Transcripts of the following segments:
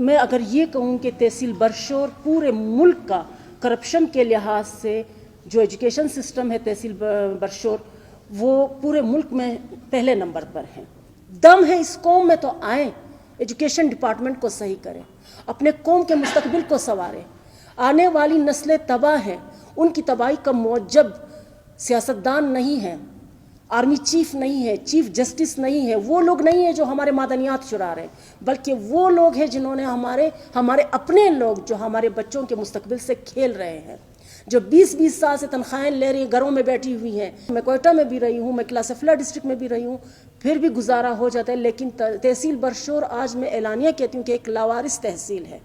میں اگر یہ کہوں کہ تحصیل برشور پورے ملک کا کرپشن کے لحاظ سے جو ایجوکیشن سسٹم ہے تحصیل برشور وہ پورے ملک میں پہلے نمبر پر ہیں. دم ہے اس قوم میں تو آئیں ایجوکیشن ڈپارٹمنٹ کو صحیح کریں, اپنے قوم کے مستقبل کو سنواریں. آنے والی نسلیں تباہ ہیں, ان کی تباہی کا موجب سیاستدان نہیں ہے, آرمی چیف نہیں ہے, چیف جسٹس نہیں ہے, وہ لوگ نہیں ہیں جو ہمارے معدنیات چرا رہے ہیں, بلکہ وہ لوگ ہیں جنہوں نے ہمارے اپنے لوگ جو ہمارے بچوں کے مستقبل سے کھیل رہے ہیں, جو 20-20 سال سے تنخواہیں لے رہی ہیں, گھروں میں بیٹھی ہوئی ہیں. میں کوئٹہ میں بھی رہی ہوں, میں کلاسفلا ڈسٹرکٹ میں بھی رہی ہوں, پھر بھی گزارا ہو جاتا ہے. لیکن تحصیل برشور آج میں اعلانیہ کہتی ہوں کہ ایک لاوارث تحصیل ہے,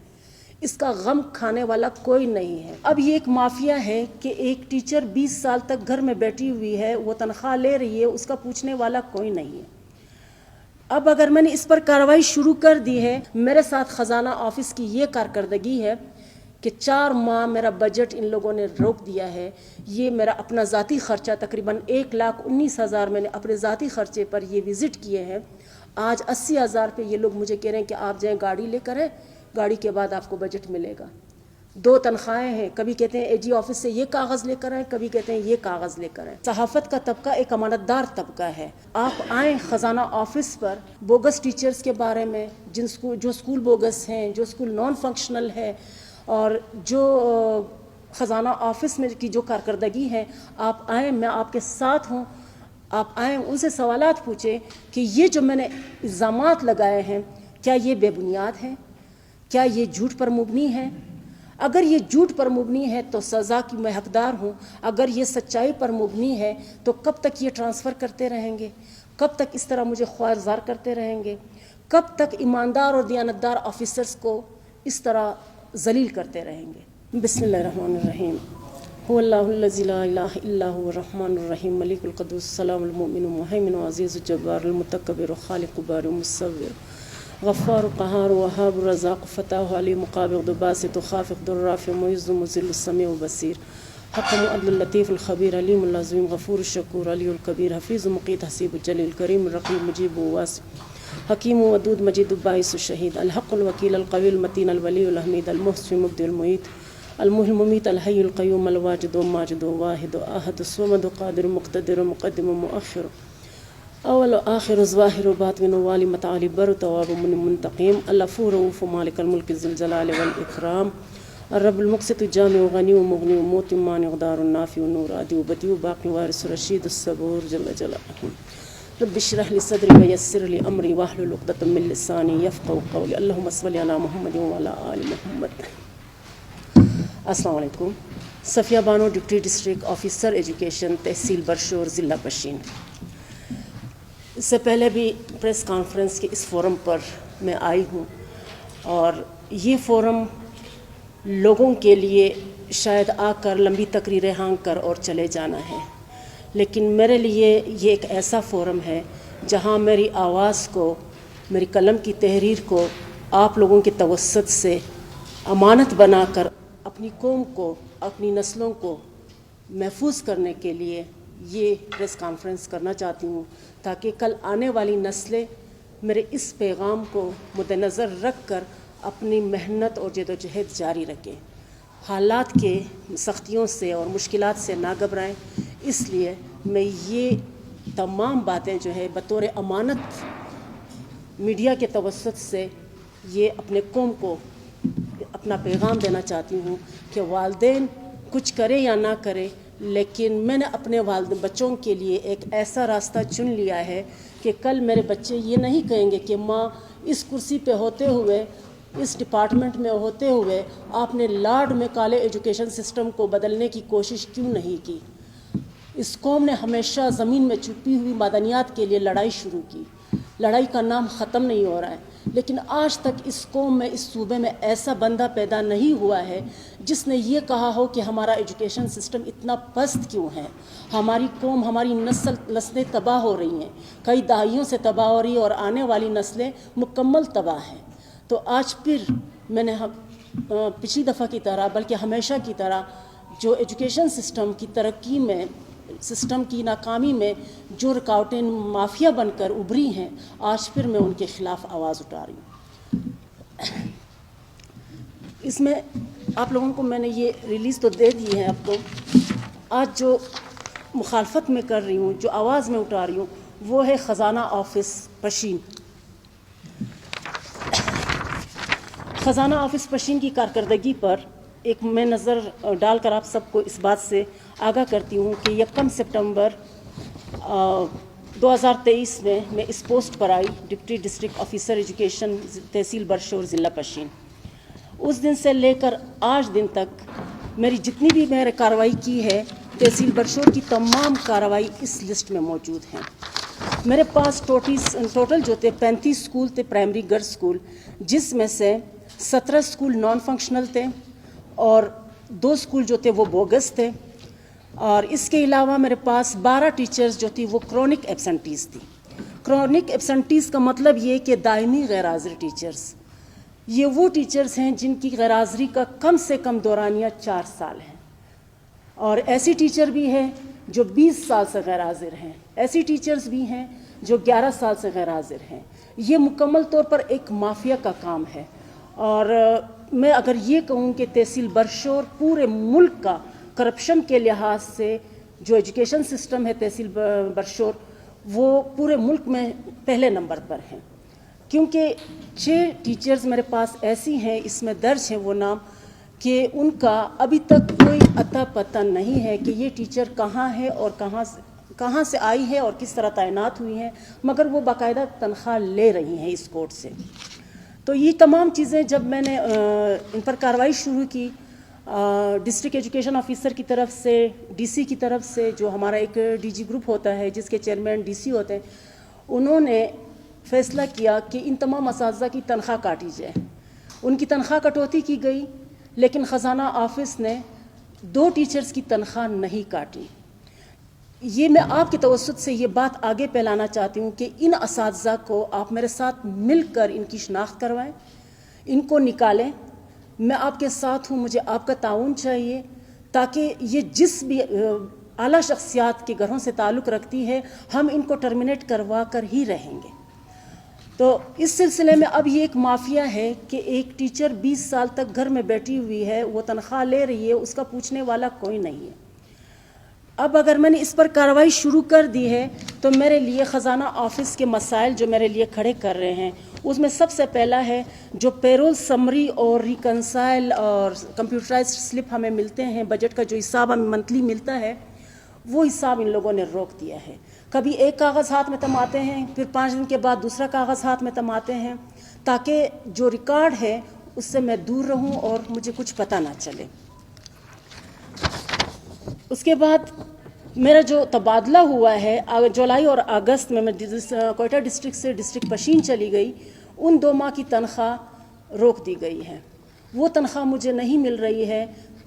اس کا غم کھانے والا کوئی نہیں ہے. اب یہ ایک مافیا ہے کہ ایک ٹیچر 20 سال تک گھر میں بیٹھی ہوئی ہے, وہ تنخواہ لے رہی ہے, اس کا پوچھنے والا کوئی نہیں ہے. اب اگر میں نے اس پر کارروائی شروع کر دی ہے, میرے ساتھ خزانہ آفس کی یہ کارکردگی ہے کہ 4 ماہ میرا بجٹ ان لوگوں نے روک دیا ہے. یہ میرا اپنا ذاتی خرچہ تقریباً 1,19,000 میں نے اپنے ذاتی خرچے پر یہ وزٹ کیے ہیں. آج 80,000 پہ یہ لوگ مجھے کہہ رہے ہیں کہ آپ جائیں گاڑی لے کر آئیں, گاڑی کے بعد آپ کو بجٹ ملے گا. 2 تنخواہیں ہیں, کبھی کہتے ہیں اے جی آفس سے یہ کاغذ لے کر آئیں, کبھی کہتے ہیں یہ کاغذ لے کر آئیں. صحافت کا طبقہ ایک امانتدار طبقہ ہے. آپ آئیں خزانہ آفس پر, بوگس ٹیچرز کے بارے میں جو اسکول بوگس ہیں, جو اسکول نان فنکشنل ہے, اور جو خزانہ آفس میں کی جو کارکردگی ہے, آپ آئیں, میں آپ کے ساتھ ہوں. آپ آئیں, ان سے سوالات پوچھیں کہ یہ جو میں نے الزامات لگائے ہیں کیا یہ بے بنیاد ہیں, کیا یہ جھوٹ پر مبنی ہے. اگر یہ جھوٹ پر مبنی ہے تو سزا کی میں حقدار ہوں, اگر یہ سچائی پر مبنی ہے تو کب تک یہ ٹرانسفر کرتے رہیں گے, کب تک اس طرح مجھے خوارزار کرتے رہیں گے, کب تک ایماندار اور دیانتدار آفیسرز کو اس طرح ذلیل کرتے رہیں گے. بسم اللہ الرحمن الرحیم. هو اللہ الذی لا الہ الا هو الرحمن الرحیم ملک القدوس السلام المؤمن المہیمن عزیز الجبار المتکبر خالق بار مصور غفار قہار وہاب الرزاق فتاح علیم قابض باسط خافض الرافع معز مذل السمیع بصیر حکم عدل اللطیف الخبیر علیم العظیم غفور الشکور علی الکبیر حفیظ مقیت حسیب الجلیل کریم الرقیب مجیب واسع حکیم ودود مجید الباعث الشہید الحق الوکیل القوی المتین الولی الحمید المحصی مبدی المعید المحی الممیت الحی القیوم الواجد والماجد واحد احد الصمد قادر مقتدر مقدم مؤخر اول آخر ظاہر باطن والی متعالی بر تواب من منتقیم الغفور رؤوف مالک الملک ذی الجلال والاکرام الرب المقسط جامع غنی ومغنی وموت مانع دار النافع نور عادی وبدیع باقی وارث رشید الصبور جل جلالہ. رب اشرح لي صدري ويسر لي امري واحلل عقدة من لساني يفقهوا قولي. اللهم صل على محمد وعلى آل محمد. السلام علیکم. Safia Bano, deputy district officer education, تحصیل برشور, ضلع پشین. اس سے پہلے بھی پریس کانفرنس کے اس فورم پر میں آئی ہوں, اور یہ فورم لوگوں کے لیے شاید آ کر لمبی تقریریں ہانگ کر اور چلے جانا ہے, لیکن میرے لیے یہ ایک ایسا فورم ہے جہاں میری آواز کو, میری قلم کی تحریر کو آپ لوگوں کے توسط سے امانت بنا کر اپنی قوم کو, اپنی نسلوں کو محفوظ کرنے کے لیے یہ پریس کانفرنس کرنا چاہتی ہوں, تاکہ کل آنے والی نسلیں میرے اس پیغام کو مد نظر رکھ کر اپنی محنت اور جد و جہد جاری رکھیں, حالات کے سختیوں سے اور مشکلات سے نہ گھبرائیں. اس لیے میں یہ تمام باتیں جو ہے بطور امانت میڈیا کے توسط سے یہ اپنے قوم کو اپنا پیغام دینا چاہتی ہوں کہ والدین کچھ کرے یا نہ کرے, لیکن میں نے اپنے بچوں کے لیے ایک ایسا راستہ چن لیا ہے کہ کل میرے بچے یہ نہیں کہیں گے کہ ماں اس کرسی پہ ہوتے ہوئے, اس ڈپارٹمنٹ میں ہوتے ہوئے آپ نے لارڈ میں کالے ایجوکیشن سسٹم کو بدلنے کی کوشش کیوں نہیں کی. اس قوم نے ہمیشہ زمین میں چھپی ہوئی معدنیات کے لیے لڑائی شروع کی, لڑائی کا نام ختم نہیں ہو رہا ہے, لیکن آج تک اس قوم میں, اس صوبے میں ایسا بندہ پیدا نہیں ہوا ہے جس نے یہ کہا ہو کہ ہمارا ایجوکیشن سسٹم اتنا پست کیوں ہے, ہماری قوم, ہماری نسلیں تباہ ہو رہی ہیں, کئی دہائیوں سے تباہ ہو رہی ہیں, اور آنے والی نسلیں مکمل تباہ ہیں. تو آج پھر میں نے پچھلی دفعہ کی طرح, بلکہ ہمیشہ کی طرح, جو ایجوکیشن سسٹم کی ترقی میں, سسٹم کی ناکامی میں جو رکاوٹیں مافیا بن کر ابھری ہیں, آج پھر میں ان کے خلاف آواز اٹھا رہی ہوں. اس میں آپ لوگوں کو میں نے یہ ریلیز تو دے دی ہے اب تو. آج جو مخالفت میں کر رہی ہوں, جو آواز میں اٹھا رہی ہوں, وہ ہے خزانہ آفس پشین. خزانہ آفس پشین کی کارکردگی پر ایک میں نظر ڈال کر آپ سب کو اس بات سے آگاہ کرتی ہوں کہ 1 سپٹمبر 2023 میں اس پوسٹ پر آئی, ڈپٹی ڈسٹرکٹ آفیسر ایجوکیشن, تحصیل برشور, ضلع پشین. اس دن سے لے کر آج دن تک میری جتنی بھی میں نے کارروائی کی ہے, تحصیل برشور کی تمام کارروائی اس لسٹ میں موجود ہیں. میرے پاس ٹوٹل جو تھے 35 اسکول تھے, پرائمری گرلز اسکول, جس میں سے 17 اسکول نان فنکشنل تھے اور 2 اسکول جو تھے وہ بوگس تھے. اور اس کے علاوہ میرے پاس 12 ٹیچرز جو تھی وہ کرونک ایبسنٹیز تھی. کرونک ایبسنٹیز کا مطلب یہ کہ دائمی غیر حاضر ٹیچرز. یہ وہ ٹیچرز ہیں جن کی غیر حاضری کا کم سے کم دورانیہ 4 سال ہے, اور ایسی ٹیچر بھی ہیں جو 20 سال سے غیر حاضر ہیں, ایسی ٹیچرز بھی ہیں جو 11 سال سے غیر حاضر ہیں. یہ مکمل طور پر ایک مافیا کا کام ہے. اور میں اگر یہ کہوں کہ تحصیل برشور پورے ملک کا کرپشن کے لحاظ سے جو ایجوکیشن سسٹم ہے تحصیل برشور, وہ پورے ملک میں پہلے نمبر پر ہیں, کیونکہ 6 ٹیچرز میرے پاس ایسی ہیں, اس میں درج ہیں وہ نام, کہ ان کا ابھی تک کوئی اتا پتہ نہیں ہے کہ یہ ٹیچر کہاں ہے اور کہاں سے آئی ہے اور کس طرح تعینات ہوئی ہیں, مگر وہ باقاعدہ تنخواہ لے رہی ہیں اس کورٹ سے. تو یہ تمام چیزیں جب میں نے ان پر کارروائی شروع کی, ڈسٹرکٹ ایجوکیشن آفیسر کی طرف سے, ڈی سی کی طرف سے, جو ہمارا ایک ڈی جی گروپ ہوتا ہے جس کے چیئرمین ڈی سی ہوتے ہیں, انہوں نے فیصلہ کیا کہ ان تمام اساتذہ کی تنخواہ کاٹی جائے. ان کی تنخواہ کٹوتی کی گئی, لیکن خزانہ آفس نے 2 ٹیچرز کی تنخواہ نہیں کاٹی. یہ میں آپ کے توسط سے یہ بات آگے پھیلانا چاہتی ہوں کہ ان اساتذہ کو آپ میرے ساتھ مل کر ان کی شناخت کروائیں, ان کو نکالیں. میں آپ کے ساتھ ہوں, مجھے آپ کا تعاون چاہیے, تاکہ یہ جس بھی اعلیٰ شخصیات کے گھروں سے تعلق رکھتی ہے, ہم ان کو ٹرمینیٹ کروا کر ہی رہیں گے. تو اس سلسلے میں اب یہ ایک مافیا ہے کہ ایک ٹیچر 20 سال تک گھر میں بیٹھی ہوئی ہے, وہ تنخواہ لے رہی ہے, اس کا پوچھنے والا کوئی نہیں ہے. اب اگر میں نے اس پر کارروائی شروع کر دی ہے تو میرے لیے خزانہ آفس کے مسائل جو میرے لیے کھڑے کر رہے ہیں, اس میں سب سے پہلا ہے جو پیرول سمری اور ریکنسائل اور کمپیوٹرائزڈ سلپ ہمیں ملتے ہیں, بجٹ کا جو حساب ہمیں منتھلی ملتا ہے, وہ حساب ان لوگوں نے روک دیا ہے. کبھی ایک کاغذ ہاتھ میں تماتے ہیں, پھر 5 دن کے بعد دوسرا کاغذ ہاتھ میں تماتے ہیں, تاکہ جو ریکارڈ ہے اس سے میں دور رہوں اور مجھے کچھ پتہ نہ چلے. اس کے بعد میرا جو تبادلہ ہوا ہے جولائی اور اگست میں کوئٹہ ڈسٹرکٹ سے ڈسٹرکٹ پشین چلی گئی, ان 2 ماہ کی تنخواہ روک دی گئی ہے. وہ تنخواہ مجھے نہیں مل رہی ہے.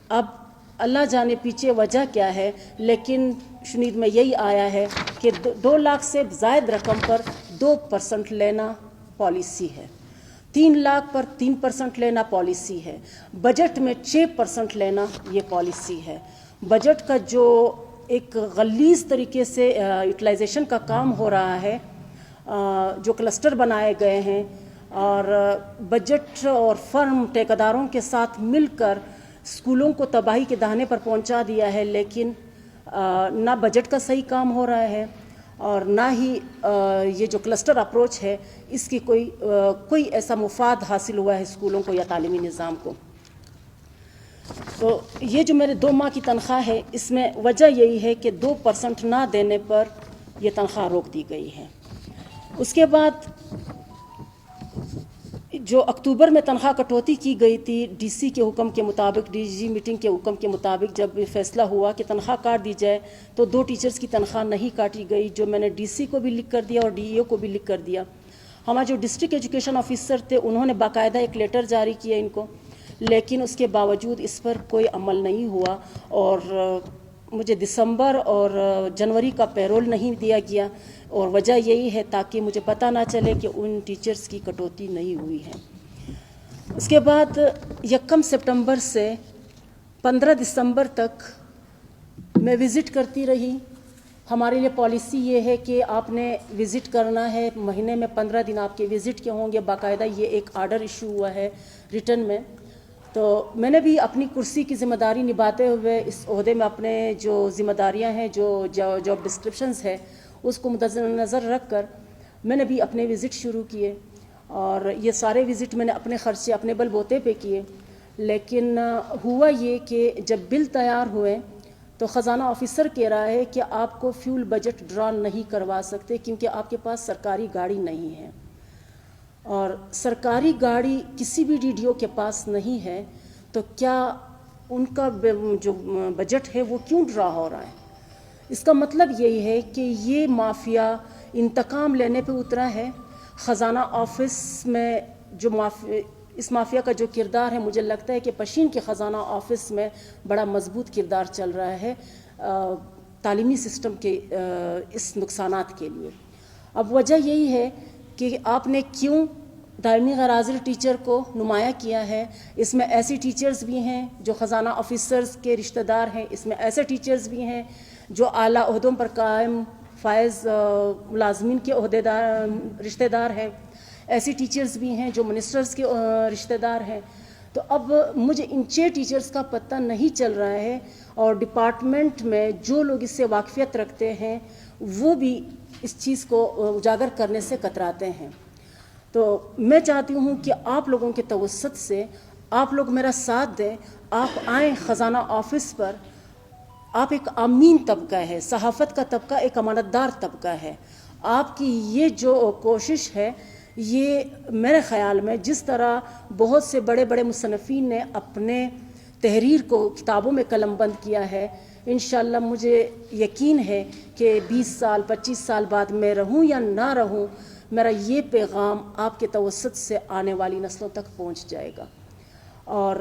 اب اللہ جانے پیچھے وجہ کیا ہے, لیکن شنید میں یہی آیا ہے کہ 2 لاکھ سے زائد رقم پر 2% لینا پالیسی ہے, 3 لاکھ پر 3% لینا پالیسی ہے, بجٹ میں 6% لینا یہ پالیسی ہے. بجٹ کا جو ایک غلیظ طریقے سے یوٹیلائزیشن کا کام ہو رہا ہے, جو کلسٹر بنائے گئے ہیں, اور بجٹ اور فرم ٹھیکیداروں کے ساتھ مل کر اسکولوں کو تباہی کے دہانے پر پہنچا دیا ہے, لیکن نہ بجٹ کا صحیح کام ہو رہا ہے اور نہ ہی یہ جو کلسٹر اپروچ ہے اس کی کوئی ایسا مفاد حاصل ہوا ہے اسکولوں کو یا تعلیمی نظام کو. تو یہ جو میرے 2 ماہ کی تنخواہ ہے, اس میں وجہ یہی ہے کہ 2% نہ دینے پر یہ تنخواہ روک دی گئی ہے. اس کے بعد جو اکتوبر میں تنخواہ کٹوتی کی گئی تھی, ڈی سی کے حکم کے مطابق, ڈی جی میٹنگ کے حکم کے مطابق جب فیصلہ ہوا کہ تنخواہ کاٹ دی جائے, تو 2 ٹیچرز کی تنخواہ نہیں کاٹی گئی, جو میں نے ڈی سی کو بھی لکھ کر دیا اور ڈی ای او کو بھی لکھ کر دیا. ہمارے جو ڈسٹرکٹ ایجوکیشن آفیسر تھے انہوں نے باقاعدہ ایک لیٹر جاری کیا ان کو, لیکن اس کے باوجود اس پر کوئی عمل نہیں ہوا, اور مجھے دسمبر اور جنوری کا پیرول نہیں دیا گیا, اور وجہ یہی ہے تاکہ مجھے پتہ نہ چلے کہ ان ٹیچرز کی کٹوتی نہیں ہوئی ہے. اس کے بعد 1 سپٹمبر سے 15 دسمبر تک میں وزٹ کرتی رہی. ہمارے لیے پالیسی یہ ہے کہ آپ نے وزٹ کرنا ہے, مہینے میں 15 دن آپ کے وزٹ کے ہوں گے, باقاعدہ یہ ایک آرڈر ایشو ہوا ہے ریٹن میں. تو میں نے بھی اپنی کرسی کی ذمہ داری نبھاتے ہوئے اس عہدے میں اپنے جو ذمہ داریاں ہیں، جو جاب ڈسکرپشنز ہے، اس کو مد نظر رکھ کر میں نے بھی اپنے وزٹ شروع کیے، اور یہ سارے وزٹ میں نے اپنے خرچے اپنے بل بوتے پہ کیے۔ لیکن ہوا یہ کہ جب بل تیار ہوئے تو خزانہ آفیسر کہہ رہا ہے کہ آپ کو فیول بجٹ ڈرا نہیں کروا سکتے کیونکہ آپ کے پاس سرکاری گاڑی نہیں ہے، اور سرکاری گاڑی کسی بھی ڈی ڈی او کے پاس نہیں ہے تو کیا ان کا جو بجٹ ہے وہ کیوں ڈرا ہو رہا ہے؟ اس کا مطلب یہی ہے کہ یہ مافیا انتقام لینے پہ اترا ہے۔ خزانہ آفس میں جو اس مافیا کا جو کردار ہے، مجھے لگتا ہے کہ پشین کے خزانہ آفس میں بڑا مضبوط کردار چل رہا ہے تعلیمی سسٹم کے اس نقصانات کے لیے۔ اب وجہ یہی ہے کہ آپ نے کیوں دائمی غیر حاضر ٹیچر کو نمایاں کیا ہے۔ اس میں ایسی ٹیچرز بھی ہیں جو خزانہ آفیسرز کے رشتہ دار ہیں، اس میں ایسے ٹیچرز بھی ہیں جو اعلیٰ عہدوں پر قائم فائز ملازمین کے رشتہ دار ہیں، ایسی ٹیچرز بھی ہیں جو منسٹرز کے رشتہ دار ہیں۔ تو اب مجھے ان 6 ٹیچرز کا پتہ نہیں چل رہا ہے، اور ڈپارٹمنٹ میں جو لوگ اس سے واقفیت رکھتے ہیں وہ بھی اس چیز کو اجاگر کرنے سے کتراتے ہیں۔ تو میں چاہتی ہوں کہ آپ لوگوں کے توسط سے آپ لوگ میرا ساتھ دیں، آپ آئیں خزانہ آفس پر۔ آپ ایک امین طبقہ ہے، صحافت کا طبقہ ایک امانتدار طبقہ ہے۔ آپ کی یہ جو کوشش ہے، یہ میرے خیال میں جس طرح بہت سے بڑے بڑے مصنفین نے اپنے تحریر کو کتابوں میں قلم بند کیا ہے، انشاءاللہ مجھے یقین ہے کہ 20 سال 25 سال بعد میں رہوں یا نہ رہوں، میرا یہ پیغام آپ کے توسط سے آنے والی نسلوں تک پہنچ جائے گا۔ اور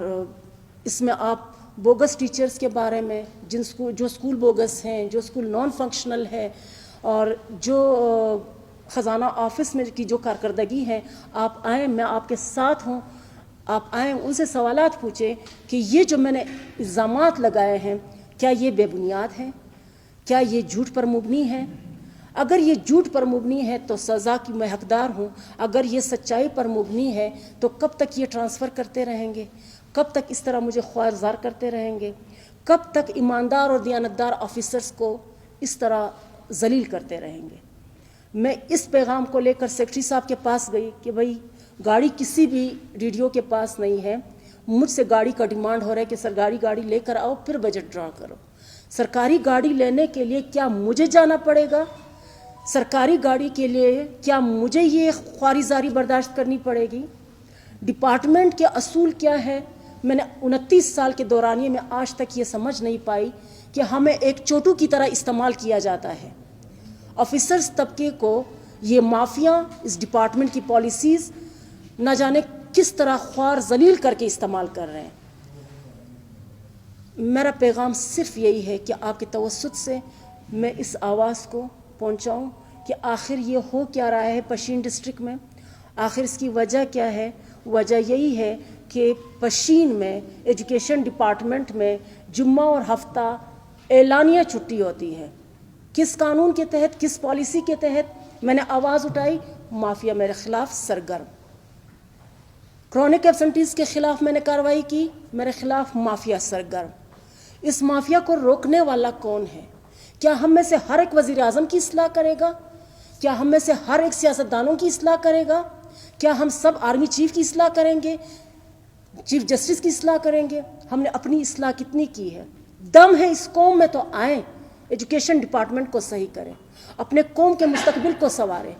اس میں آپ بوگس ٹیچرز کے بارے میں، جو اسکول بوگس ہیں، جو اسکول نان فنکشنل ہے، اور جو خزانہ آفس میں کی جو کارکردگی ہے، آپ آئیں، میں آپ کے ساتھ ہوں۔ آپ آئیں، ان سے سوالات پوچھیں کہ یہ جو میں نے الزامات لگائے ہیں کیا یہ بے بنیاد ہیں، کیا یہ جھوٹ پر مبنی ہے؟ اگر یہ جھوٹ پر مبنی ہے تو سزا کی میں حقدار ہوں، اگر یہ سچائی پر مبنی ہے تو کب تک یہ ٹرانسفر کرتے رہیں گے؟ کب تک اس طرح مجھے خواہشار کرتے رہیں گے؟ کب تک ایماندار اور دیانتدار آفیسرز کو اس طرح ذلیل کرتے رہیں گے؟ میں اس پیغام کو لے کر سیکرٹری صاحب کے پاس گئی کہ بھئی گاڑی کسی بھی ڈی ڈی او کے پاس نہیں ہے، مجھ سے گاڑی کا ڈیمانڈ ہو رہا ہے کہ سرکاری گاڑی لے کر آؤ پھر بجٹ ڈرا کرو۔ سرکاری گاڑی لینے کے لیے کیا مجھے جانا پڑے گا؟ سرکاری گاڑی کے لیے کیا مجھے یہ خواری زاری برداشت کرنی پڑے گی؟ ڈپارٹمنٹ کے اصول کیا ہے؟ میں نے 29 سال کے دورانیے میں آج تک یہ سمجھ نہیں پائی کہ ہمیں ایک چوٹو کی طرح استعمال کیا جاتا ہے۔ آفیسرز طبقے کو یہ مافیا اس ڈپارٹمنٹ کی پالیسیز نہ جانے کس طرح خوار ذلیل کر کے استعمال کر رہے ہیں۔ میرا پیغام صرف یہی ہے کہ آپ کے توسط سے میں اس آواز کو پہنچاؤں کہ آخر یہ ہو کیا رہا ہے پشین ڈسٹرکٹ میں، آخر اس کی وجہ کیا ہے؟ وجہ یہی ہے کہ پشین میں ایجوکیشن ڈپارٹمنٹ میں جمعہ اور ہفتہ اعلانیہ چھٹی ہوتی ہے۔ کس قانون کے تحت، کس پالیسی کے تحت؟ میں نے آواز اٹھائی، مافیا میرے خلاف سرگرم۔ کرونک ایبسنٹیز کے خلاف میں نے کارروائی کی، میرے خلاف مافیا سرگرم۔ اس مافیا کو روکنے والا کون ہے؟ کیا ہم میں سے ہر ایک وزیر اعظم کی اصلاح کرے گا؟ کیا ہم میں سے ہر ایک سیاستدانوں کی اصلاح کرے گا؟ کیا ہم سب آرمی چیف کی اصلاح کریں گے؟ چیف جسٹس کی اصلاح کریں گے؟ ہم نے اپنی اصلاح کتنی کی ہے؟ دم ہے اس قوم میں تو آئیں، ایجوکیشن ڈپارٹمنٹ کو صحیح کریں، اپنے قوم کے مستقبل کو سنواریں۔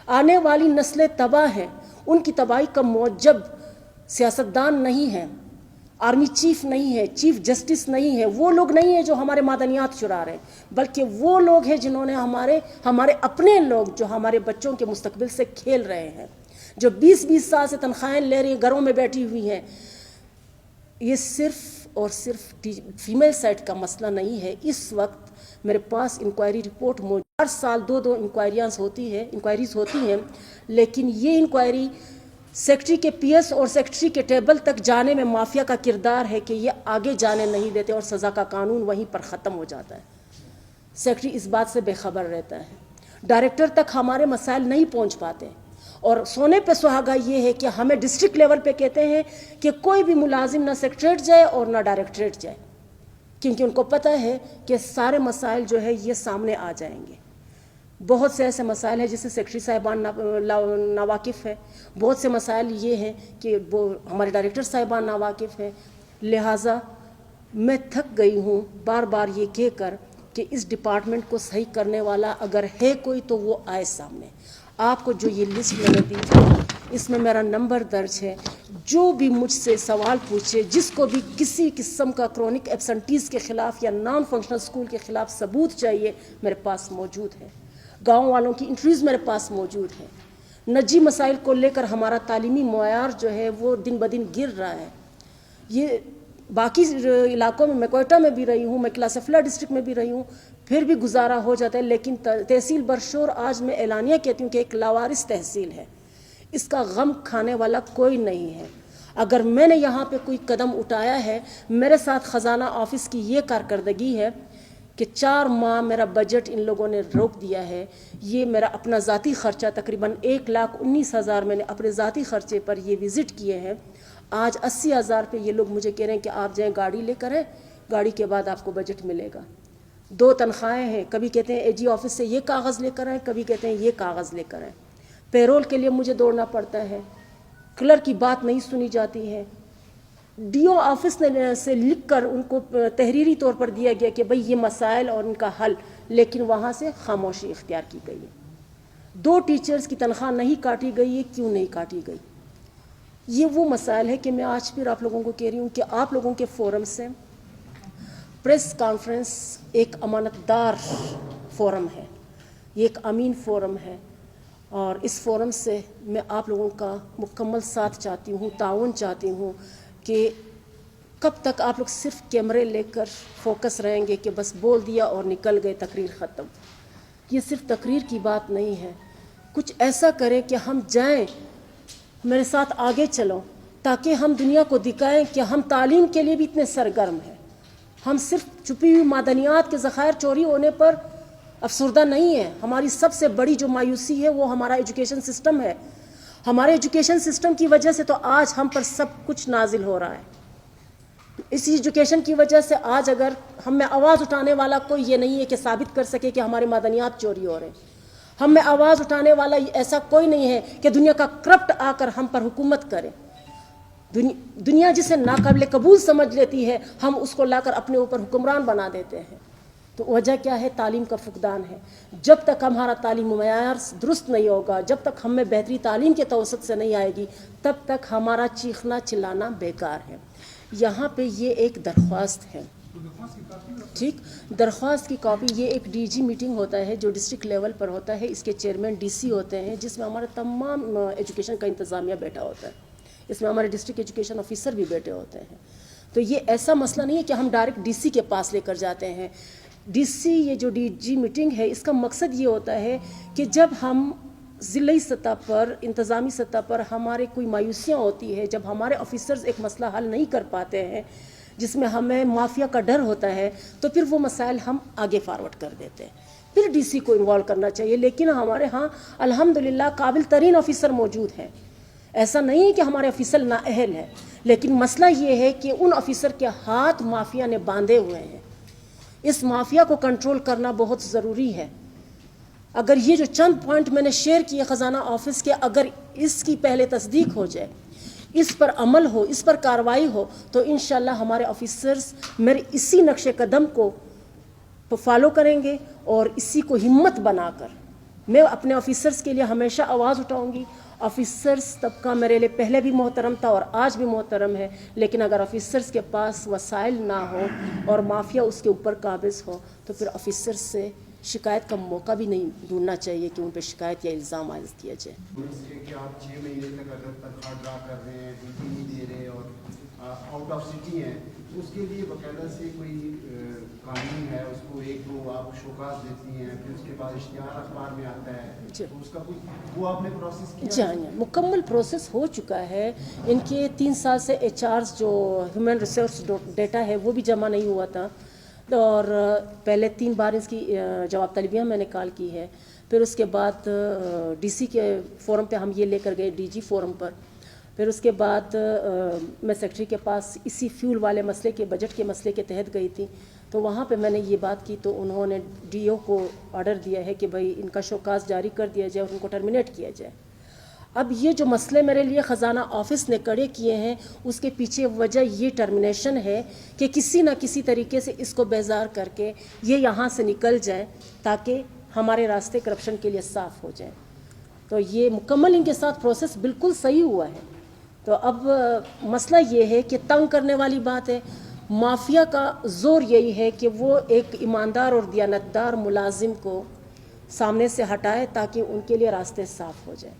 آنے والی نسلیں تباہ ہیں، ان کی تباہی کا موجب سیاستدان نہیں ہیں، آرمی چیف نہیں ہے، چیف جسٹس نہیں ہے، وہ لوگ نہیں ہیں جو ہمارے معدنیات چرا رہے ہیں، بلکہ وہ لوگ ہیں جنہوں نے ہمارے اپنے لوگ جو ہمارے بچوں کے مستقبل سے کھیل رہے ہیں، جو 20-20 سال سے تنخواہیں لے رہی ہیں، گھروں میں بیٹھی ہوئی ہیں۔ یہ صرف اور صرف فیمیل سائٹ کا مسئلہ نہیں ہے۔ اس وقت میرے پاس انکوائری رپورٹ موجود، ہر سال 2 انکوائریز ہوتی ہیں، لیکن یہ انکوائری سیکرٹری کے پی ایس اور سیکرٹری کے ٹیبل تک جانے میں مافیا کا کردار ہے کہ یہ آگے جانے نہیں دیتے اور سزا کا قانون وہیں پر ختم ہو جاتا ہے۔ سیکرٹری اس بات سے بے خبر رہتا ہے، ڈائریکٹر تک ہمارے مسائل نہیں پہنچ پاتے، اور سونے پہ سہاگا یہ ہے کہ ہمیں ڈسٹرکٹ لیول پہ کہتے ہیں کہ کوئی بھی ملازم نہ سیکٹریٹ جائے اور نہ ڈائریکٹریٹ جائے، کیونکہ ان کو پتہ ہے کہ سارے مسائل جو ہے یہ سامنے آ جائیں گے. بہت سے ایسے مسائل ہیں جس سے سیکٹری صاحبان ناواقف ہے، بہت سے مسائل یہ ہیں کہ وہ ہمارے ڈائریکٹر صاحبان ناواقف ہیں. لہٰذا میں تھک گئی ہوں بار بار یہ کہہ کر کہ اس ڈپارٹمنٹ کو صحیح کرنے والا اگر ہے کوئی تو وہ آئے سامنے. آپ کو جو یہ لسٹ میں نے دی اس میں میرا نمبر درج ہے. جو بھی مجھ سے سوال پوچھے، جس کو بھی کسی قسم کا کرونک ایبسنٹیز کے خلاف یا نان فنکشنل اسکول کے خلاف ثبوت چاہیے، میرے پاس موجود ہے. گاؤں والوں کی انٹرویوز میرے پاس موجود ہے. نجی مسائل کو لے کر ہمارا تعلیمی معیار جو ہے وہ دن بدن گر رہا ہے. یہ باقی علاقوں میں کوئٹہ میں بھی رہی ہوں، میں کلاسفلا ڈسٹرکٹ میں بھی رہی ہوں، پھر بھی گزارا ہو جاتا ہے. لیکن تحصیل برشور آج میں اعلانیہ کہتی ہوں کہ ایک لاوارث تحصیل ہے. اس کا غم کھانے والا کوئی نہیں ہے. اگر میں نے یہاں پہ کوئی قدم اٹھایا ہے، میرے ساتھ خزانہ آفس کی یہ کارکردگی ہے کہ 4 ماہ میرا بجٹ ان لوگوں نے روک دیا ہے. یہ میرا اپنا ذاتی خرچہ تقریباً 1,19,000 میں نے اپنے ذاتی خرچے پر یہ وزٹ کیے ہیں. آج 80,000 پہ یہ لوگ مجھے کہہ رہے ہیں کہ آپ جائیں گاڑی لے کر آئیں، گاڑی کے بعد آپ کو بجٹ ملے گا. 2 تنخواہیں ہیں، کبھی کہتے ہیں اے جی آفس سے یہ کاغذ لے کر آئیں، کبھی کہتے ہیں یہ کاغذ لے کر آئیں. پیرول کے لیے مجھے دوڑنا پڑتا ہے، کلرک کی بات نہیں سنی جاتی ہے. ڈی او آفس سے لکھ کر ان کو تحریری طور پر دیا گیا کہ بھئی یہ مسائل اور ان کا حل، لیکن وہاں سے خاموشی اختیار کی گئی ہے. 2 ٹیچرز کی تنخواہ نہیں کاٹی گئی ہے، کیوں نہیں کاٹی گئی؟ یہ وہ مسائل ہے کہ میں آج پھر آپ لوگوں کو کہہ رہی ہوں کہ آپ لوگوں کے فورم سے پریس کانفرنس ایک امانت دار فورم ہے، یہ ایک امین فورم ہے، اور اس فورم سے میں آپ لوگوں کا مکمل ساتھ چاہتی ہوں، تعاون چاہتی ہوں کہ کب تک آپ لوگ صرف کیمرے لے کر فوکس رہیں گے کہ بس بول دیا اور نکل گئے، تقریر ختم. یہ صرف تقریر کی بات نہیں ہے. کچھ ایسا کریں کہ ہم جائیں، میرے ساتھ آگے چلو، تاکہ ہم دنیا کو دکھائیں کہ ہم تعلیم کے لیے بھی اتنے سرگرم ہیں. ہم صرف چھپی ہوئی معدنیات کے ذخائر چوری ہونے پر افسردہ نہیں ہیں. ہماری سب سے بڑی جو مایوسی ہے وہ ہمارا ایجوکیشن سسٹم ہے. ہمارے ایجوکیشن سسٹم کی وجہ سے تو آج ہم پر سب کچھ نازل ہو رہا ہے. اسی ایجوکیشن کی وجہ سے آج اگر ہم میں آواز اٹھانے والا کوئی یہ نہیں ہے کہ ثابت کر سکے کہ ہمارے معدنیات چوری ہو رہے ہیں. ہم میں آواز اٹھانے والا ایسا کوئی نہیں ہے کہ دنیا کا کرپٹ آ کر ہم پر حکومت کرے. دنیا جسے ناقابل قبول سمجھ لیتی ہے، ہم اس کو لا کر اپنے اوپر حکمران بنا دیتے ہیں. تو وجہ کیا ہے؟ تعلیم کا فقدان ہے. جب تک ہمارا تعلیم معیار درست نہیں ہوگا، جب تک ہم میں بہتری تعلیم کے توسط سے نہیں آئے گی، تب تک ہمارا چیخنا چلانا بیکار ہے. یہاں پہ یہ ایک درخواست ہے، ٹھیک، درخواست کی کاپی. یہ ایک ڈی جی میٹنگ ہوتا ہے جو ڈسٹرکٹ لیول پر ہوتا ہے. اس کے چیئرمین ڈی سی ہوتے ہیں، جس میں ہمارا تمام ایجوکیشن کا انتظامیہ بیٹھا ہوتا ہے. اس میں ہمارے ڈسٹرکٹ ایجوکیشن آفیسر بھی بیٹھے ہوتے ہیں. تو یہ ایسا مسئلہ نہیں ہے کہ ہم ڈائریکٹ ڈی سی کے پاس لے کر جاتے ہیں. ڈی سی، یہ جو ڈی جی میٹنگ ہے، اس کا مقصد یہ ہوتا ہے کہ جب ہم ضلعی سطح پر، انتظامی سطح پر ہمارے کوئی مایوسیاں ہوتی ہے، جب ہمارے آفیسرز ایک مسئلہ حل نہیں کر پاتے ہیں جس میں ہمیں مافیا کا ڈر ہوتا ہے، تو پھر وہ مسائل ہم آگے فارورڈ کر دیتے ہیں. پھر ڈی سی کو انوالو کرنا چاہیے. لیکن ہمارے ہاں الحمدللہ قابل ترین آفیسر موجود ہیں. ایسا نہیں ہے کہ ہمارے آفیسر نااہل ہیں، لیکن مسئلہ یہ ہے کہ ان آفیسر کے ہاتھ مافیا نے باندھے ہوئے ہیں. اس مافیا کو کنٹرول کرنا بہت ضروری ہے. اگر یہ جو چند پوائنٹ میں نے شیئر کیے خزانہ آفس کے، اگر اس کی پہلے تصدیق ہو جائے، اس پر عمل ہو، اس پر کارروائی ہو، تو انشاءاللہ ہمارے آفیسرز میرے اسی نقش قدم کو فالو کریں گے، اور اسی کو ہمت بنا کر میں اپنے آفیسرز کے لیے ہمیشہ آواز اٹھاؤں گی. آفیسرز طبقہ میرے لیے پہلے بھی محترم تھا اور آج بھی محترم ہے، لیکن اگر آفیسرز کے پاس وسائل نہ ہو اور مافیا اس کے اوپر قابض ہو، تو پھر آفیسرز سے شکایت کا موقع بھی نہیں ڈھونڈنا چاہیے کہ ان پہ شکایت یا الزام عائد کیا جائے. کہ آپ 6 مہینے تک اگر تنخواہ ڈرا کر رہے ہیں، ڈیوٹی نہیں دے رہے اور آؤٹ آف سٹی ہیں، تو اس کے لیے باقاعدہ سے کوئی قانون ہے، اس کو 1-2 آپ شوکاز دیتی ہیں، پھر اس کے بعد اشتہار اخبار میں آتا ہے، اس کا کوئی وہ آپ نے پروسیس کیا؟ جی ہاں، مکمل پروسیس ہو چکا ہے. ان کے 3 سال سے ایچ آرز جو ہیومن ریسورس ڈیٹا ہے وہ بھی جمع نہیں ہوا تھا، اور پہلے 3 بار اس کی جواب طلبیاں میں نے کال کی ہے. پھر اس کے بعد ڈی سی کے فورم پہ ہم یہ لے کر گئے، ڈی جی فورم پر. پھر اس کے بعد میں سیکرٹری کے پاس اسی فیول والے مسئلے کے بجٹ کے مسئلے کے تحت گئی تھی. تو وہاں پہ میں نے یہ بات کی تو انہوں نے ڈی او کو آرڈر دیا ہے کہ بھائی ان کا شوکاز جاری کر دیا جائے اور ان کو ٹرمینیٹ کیا جائے. اب یہ جو مسئلے میرے لیے خزانہ آفس نے کڑے کیے ہیں اس کے پیچھے وجہ یہ ٹرمینیشن ہے کہ کسی نہ کسی طریقے سے اس کو بیزار کر کے یہ یہاں سے نکل جائے تاکہ ہمارے راستے کرپشن کے لیے صاف ہو جائیں. تو یہ مکمل ان کے ساتھ پروسیس بالکل صحیح ہوا ہے. تو اب مسئلہ یہ ہے کہ تنگ کرنے والی بات ہے، مافیا کا زور یہی ہے کہ وہ ایک ایماندار اور دیانتدار ملازم کو سامنے سے ہٹائے تاکہ ان کے لیے راستے صاف ہو جائیں.